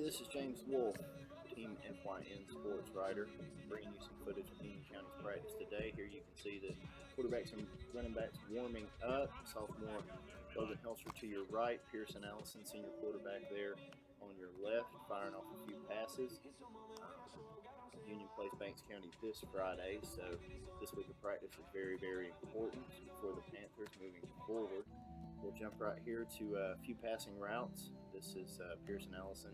this is James Wolf, Team FYN Sports Writer, bringing you some footage of Union County's practice today. Here you can see the quarterbacks and running backs warming up. Sophomore Logan Helcher to your right, Pearson Allison, senior quarterback there on your left, firing off a few passes. Union plays Banks County this Friday, so this week of practice is very, very important for the Panthers moving forward. We'll jump right here to a few passing routes. This is Pearson Allison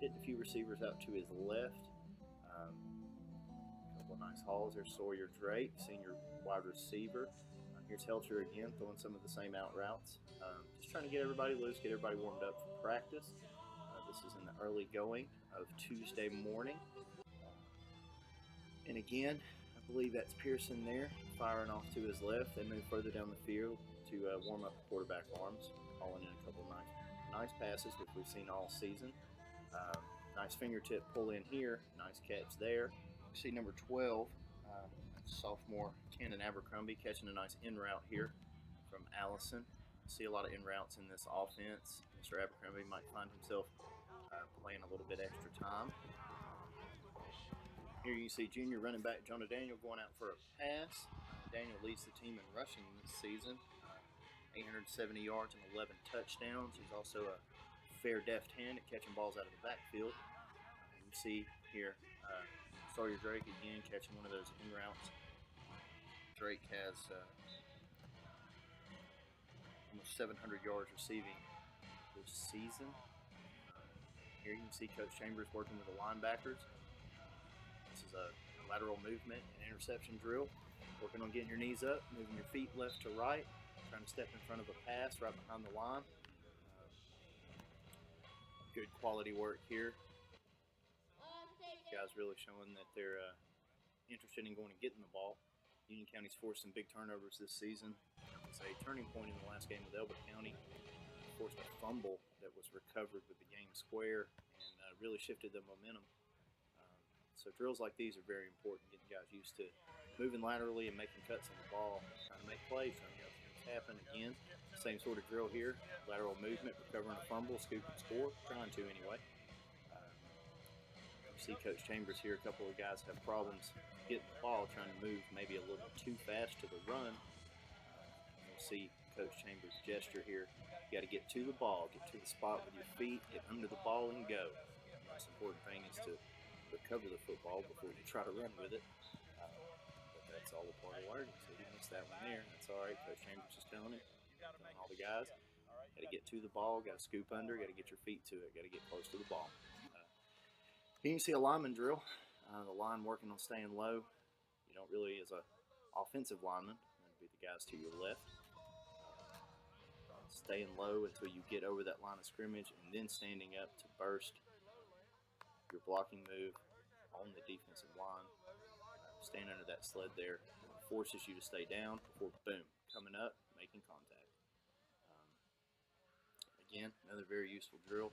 hitting a few receivers out to his left. A couple of nice hauls. There's Sawyer Drake, senior wide receiver. Here's Helcher again, throwing some of the same out routes. Just trying to get everybody loose, get everybody warmed up for practice. This is in the early going of Tuesday morning. And again, I believe that's Pearson there, firing off to his left. They move further down the field to warm up the quarterback arms, calling in a couple nice passes, which we've seen all season. Nice fingertip pull in here, nice catch there. You see number 12, sophomore Cannon Abercrombie, catching a nice in route here from Allison. See a lot of in routes in this offense. Mr. Abercrombie might find himself playing a little bit extra time. Here you see junior running back Jonah Daniel going out for a pass. Daniel leads the team in rushing this season, 870 yards and 11 touchdowns. He's also a fair deft hand at catching balls out of the backfield. You see here Sawyer Drake again catching one of those in routes. Drake has almost 700 yards receiving this season. Here you can see Coach Chambers working with the linebackers. This is a lateral movement and interception drill. Working on getting your knees up, moving your feet left to right, trying to step in front of a pass right behind the line. Good quality work here. Guys really showing that they're interested in going and getting the ball. Union County's forced some big turnovers this season. It's a turning point in the last game with Elbert County. Forced a fumble that was recovered with the game square and really shifted the momentum. So drills like these are very important, getting guys used to moving laterally and making cuts on the ball, trying to make plays, trying to make things happen. Again, same sort of drill here, lateral movement, recovering a fumble, scoop and score, trying to anyway. You see Coach Chambers here, a couple of guys have problems getting the ball, trying to move maybe a little too fast to the run. You'll see Coach Chambers' gesture here. You got to get to the ball, get to the spot with your feet, get under the ball and go. The most important thing is to recover the football before you try to run with it. But that's all a part of learning. So he missed that one there. That's all right. Coach Chambers is telling him, telling all the guys, got to get to the ball, got to scoop under, got to get your feet to it, got to get close to the ball. Here you can see a lineman drill. The line working on staying low. You don't really, as an offensive lineman, that would be the guys to your left. Staying low until you get over that line of scrimmage and then standing up to burst your blocking move on the defensive line. Stand under that sled there. It forces you to stay down before, boom, coming up, making contact. Again, another very useful drill.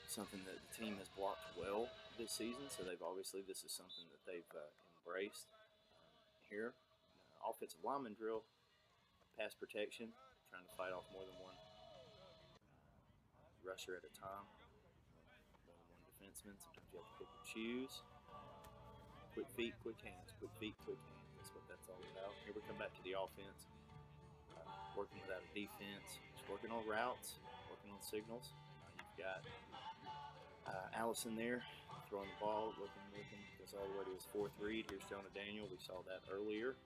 Something that the team has blocked well this season, so this is something that they've embraced. Here, offensive lineman drill, pass protection, trying to fight off more than one rusher at a time. Defenseman. Sometimes you have to pick and choose. Quick feet, quick hands. Quick feet, quick hands. That's what that's all about. Here we come back to the offense. Working without a defense. Just working on routes, working on signals. You've got Allison there throwing the ball, looking, goes all the way to his fourth read. Here's Jonah Daniel. We saw that earlier.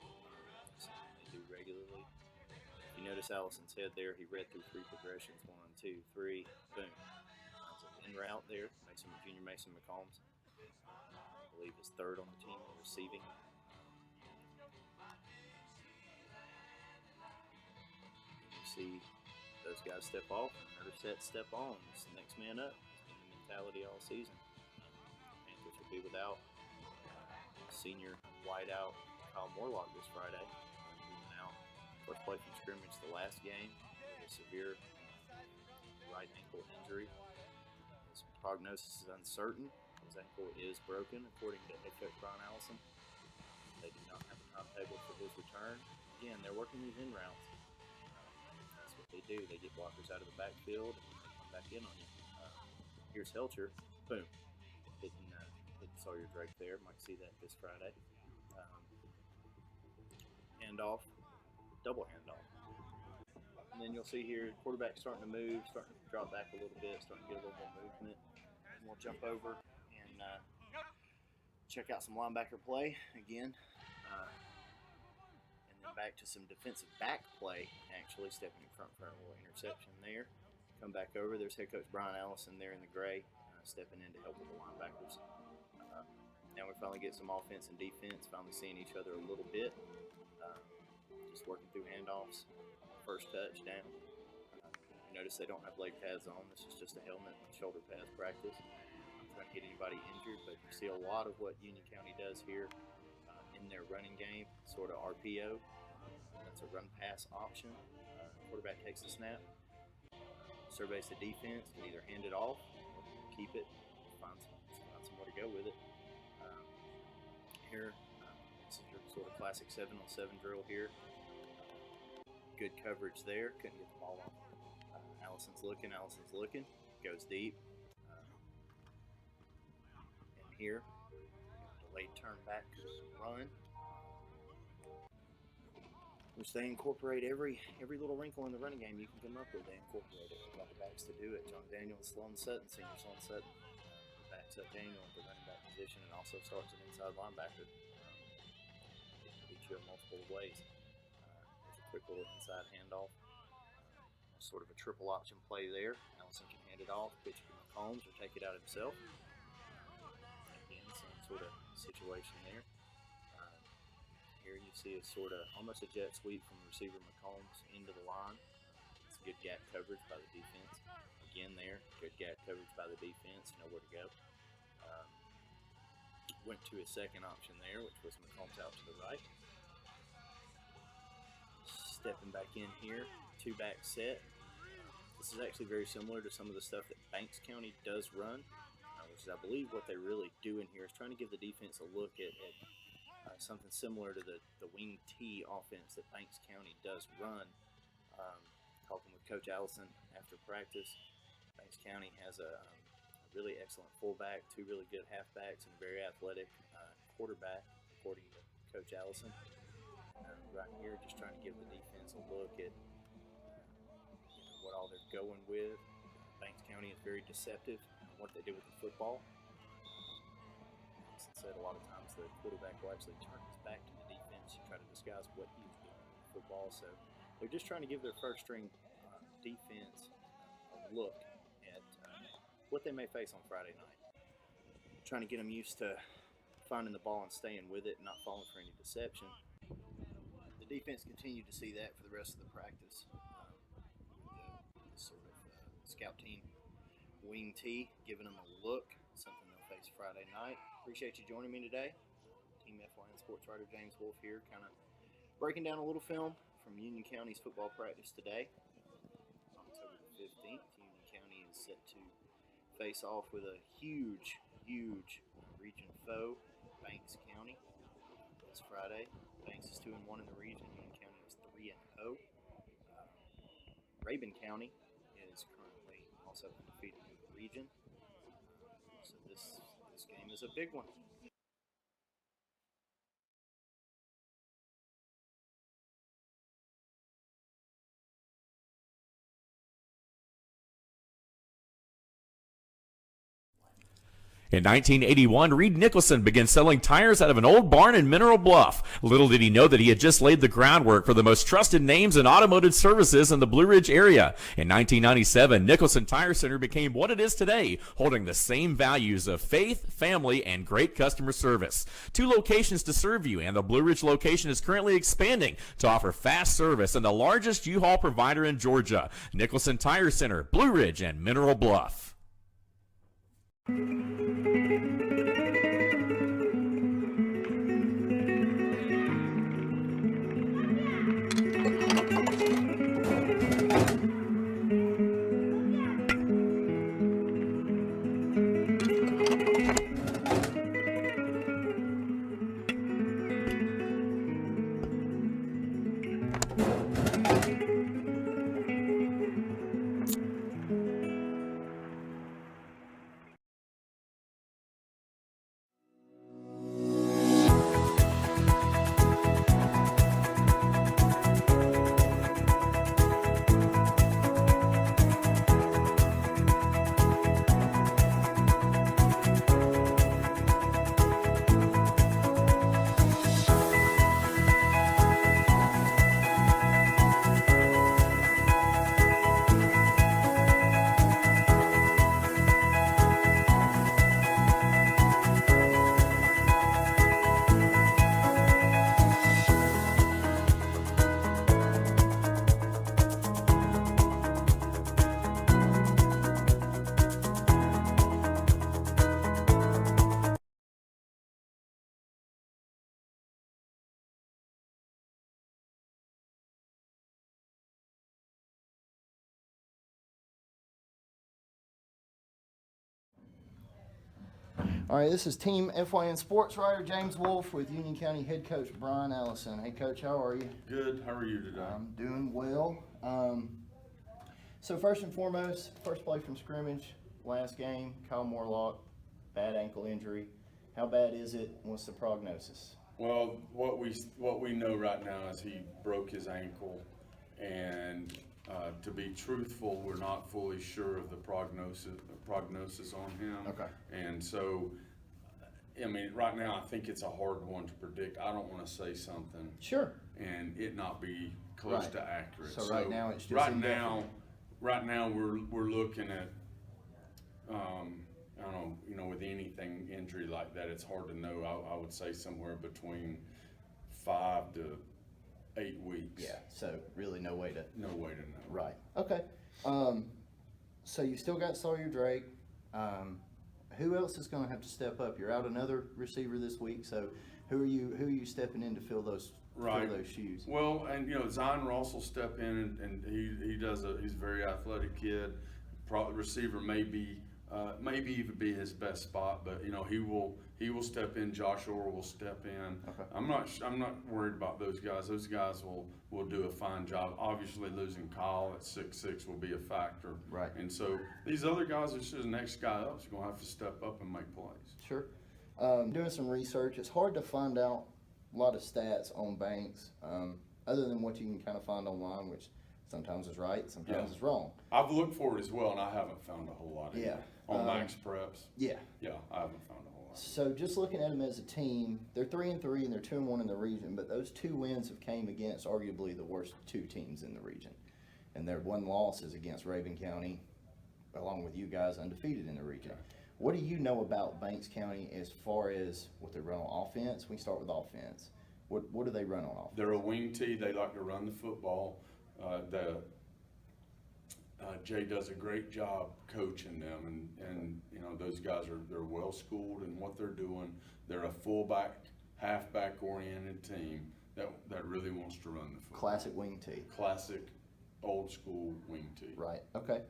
Something they do regularly. If you notice Allison's head there, he read through 3 progressions. 1, 2, 3, boom. In route there, junior Mason McCombs, I believe is third on the team in receiving. You see those guys step off, another set step on. It's the next man up. It's been the mentality all season. Panthers will be without senior wideout Kyle Morlock this Friday. He went out first play from scrimmage the last game with a severe right ankle injury. His prognosis is uncertain. His ankle is broken, according to head coach Brian Allison. They do not have a timetable for his return. Again, they're working these in routes. That's what they do. They get blockers out of the backfield and they come back in on you. Here's Helcher boom, hitting Sawyer Drake there. Might see that this Friday. Handoff, double handoff. And then you'll see here, quarterback starting to move, starting to drop back a little bit, starting to get a little more movement. And we'll jump over and check out some linebacker play again. And then back to some defensive back play, actually stepping in front for a little interception there. Come back over, there's head coach Brian Allison there in the gray, stepping in to help with the linebackers. Now we finally get some offense and defense, finally seeing each other a little bit. Just working through handoffs. First touch down. You notice they don't have leg pads on. This is just a helmet and shoulder pads practice. I'm trying to get anybody injured, but you see a lot of what Union County does here in their running game, sort of RPO. That's a run pass option. Quarterback takes the snap, surveys the defense, can either hand it off or keep it, find somewhere to go with it. Here, this is your sort of classic 7-on-7 drill here. Good coverage there. Couldn't get the ball off. Allison's looking. Goes deep. And here, delayed turn back to run. Which they incorporate every little wrinkle in the running game you can come up with. They incorporate it. Got the backs to do it. John Daniels, Sloan Sutton, senior Sloan Sutton, backs up Daniel at the running back position and also starts an inside linebacker. Beat you in multiple ways. Quick little inside handoff. Sort of a triple option play there. Allison can hand it off, pitch it to McCombs, or take it out himself. Again, same sort of situation there. Here you see a sort of almost a jet sweep from receiver McCombs into the line. It's good gap coverage by the defense. Again there, good gap coverage by the defense, know where to go. Went to his second option there, which was McCombs out to the right. Stepping back in here, two-back set. This is actually very similar to some of the stuff that Banks County does run, which is, I believe, what they really do in here is trying to give the defense a look at something similar to the wing T offense that Banks County does run. Talking with Coach Allison after practice, Banks County has a really excellent fullback, two really good halfbacks, and a very athletic quarterback, according to Coach Allison. Right here, just trying to give the defense a look at what all they're going with. Banks County is very deceptive in what they do with the football. As I said, a lot of times the quarterback will actually turn his back to the defense and try to disguise what he's doing with football. So they're just trying to give their first string defense a look at what they may face on Friday night. Trying to get them used to finding the ball and staying with it and not falling for any deception. Defense continued to see that for the rest of the practice. The sort of scout team wing T, giving them a look, something they'll face Friday night. Appreciate you joining me today. Team FYN Sports Writer James Wolf here, kind of breaking down a little film from Union County's football practice today. October the 15th, Union County is set to face off with a huge region foe, Banks County, this Friday. Banks is 2-1 in the region. Union County is 3-0. Rabun County is currently also undefeated in the region. So this game is a big one. In 1981, Reed Nicholson began selling tires out of an old barn in Mineral Bluff. Little did he know that he had just laid the groundwork for the most trusted names in automotive services in the Blue Ridge area. In 1997, Nicholson Tire Center became what it is today, holding the same values of faith, family, and great customer service. 2 locations to serve you, and the Blue Ridge location is currently expanding to offer fast service and the largest U-Haul provider in Georgia. Nicholson Tire Center, Blue Ridge, and Mineral Bluff. All right, this is Team FYN Sports Writer James Wolfe with Union County Head Coach Brian Allison. Hey, Coach, how are you? Good. How are you today? I'm doing well. So first and foremost, first play from scrimmage, last game, Kyle Morlock, bad ankle injury. How bad is it? What's the prognosis? Well, what we know right now is he broke his ankle, and to be truthful, we're not fully sure of the prognosis on him. Okay. And so, I mean, right now I think it's a hard one to predict. I don't want to say something Sure. and it not be close Right. to accurate. So right now it's just right now we're looking at I don't know, with anything injury like that, it's hard to know. I would say somewhere between 5 to 8 weeks. Yeah. So really no way to. No way to know. Right. Okay. So you still got Sawyer Drake. Who else is going to have to step up? You're out another receiver this week. So who are you stepping in to fill those shoes? Well, and Zion Ross will step in, and he's a very athletic kid. Receiver maybe even be his best spot, but he will step in. Josh Orr will step in. Okay. I'm not worried about those guys. Those guys will do a fine job. Obviously, losing Kyle at 6'6" will be a factor. Right. And so these other guys are just the next guy up. Is going to have to step up and make plays. Sure. Doing some research, it's hard to find out a lot of stats on Banks, other than what you can kind of find online, which sometimes is right, sometimes is wrong. I've looked for it as well, and I haven't found a whole lot. Yeah. On Max Preps. Yeah. Yeah, I haven't found a whole lot. So just looking at them as a team, they're 3-3 and they're 2-1 in the region, but those 2 wins have came against arguably the worst 2 teams in the region, and their 1 loss is against Raven County, along with you guys undefeated in the region. Okay. What do you know about Banks County as far as what they run on offense? We start with offense. What do they run on offense? They're a wing tee. They like to run the football. Jay does a great job coaching them, and those guys they're well schooled in what they're doing. They're a fullback, halfback oriented team that really wants to run the football. Classic wing tee. Classic, old school wing tee. Right. Okay.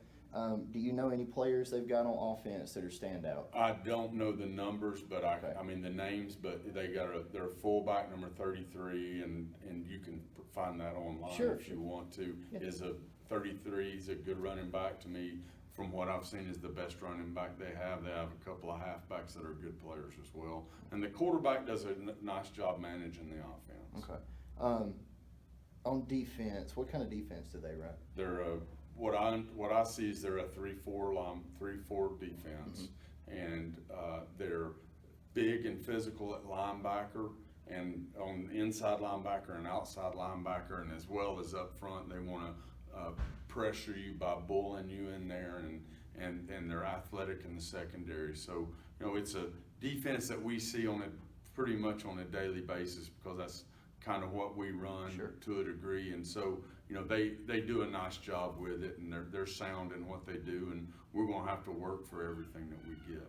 Do you know any players they've got on offense that are standout? I don't know the numbers, but Okay. I mean the names. But they're a fullback number 33, and you can find that online if you want to. Yeah. Is a 33. He's a good running back to me. From what I've seen, is the best running back they have. They have a couple of halfbacks that are good players as well, and the quarterback does a nice job managing the offense. Okay. On defense, what kind of defense do they run? They're what I see is they're a 3-4 defense, and they're big and physical at linebacker, and on inside linebacker and outside linebacker, and as well as up front, they want to pressure you by bullying you in there, and they're athletic in the secondary. So it's a defense that we see pretty much on a daily basis, because that's kind of what we run to a degree. And so they do a nice job with it, and they're sound in what they do, and we're going to have to work for everything that we get.